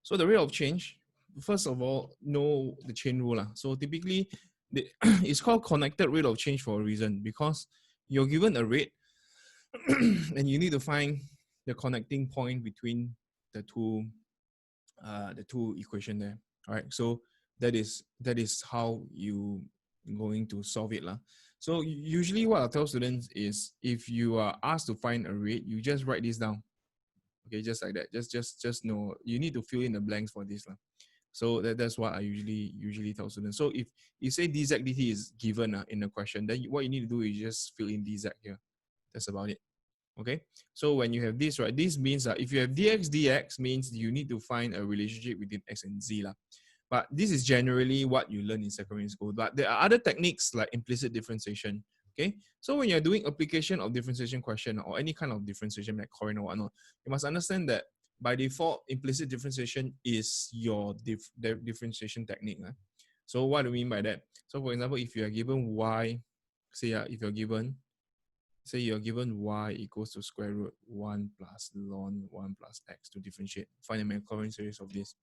So the rate of change, first of all, know the chain rule. So typically, it's called connected rate of change for a reason, because you're given a rate and you need to find the connecting point between the two equation there. All right, so that is how you going to solve it lah. So usually what I tell students is, if you are asked to find a rate, you just write this down. Okay, just like that. Just know you need to fill in the blanks for this lah. So that's what I usually tell students. So if you say dz dt is given in the question, then what you need to do is just fill in dz here. That's about it. Okay, so when you have this, right, this means that if you have dx means you need to find a relationship between x and z lah. But this is generally what you learn in secondary school. But there are other techniques like implicit differentiation. Okay, so when you're doing application of differentiation question or any kind of differentiation like Korean or whatnot, you must understand that by default, implicit differentiation is your differentiation technique. So what do we mean by that? So for example, if you are given y, say if you're given y equals to square root 1 plus ln 1 plus x to differentiate, find the Maclaurin series of this.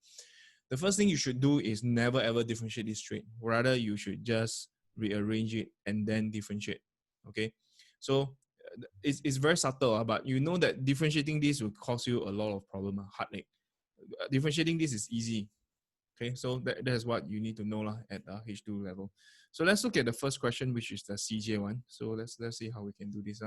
The first thing you should do is never ever differentiate this straight. Rather, you should just rearrange it and then differentiate. Okay, so it's very subtle, but you know that differentiating this will cause you a lot of problem, heartache. Differentiating this is easy. Okay, so that's what you need to know at the H2 level. So let's look at the first question, which is the CJ one. So let's see how we can do this.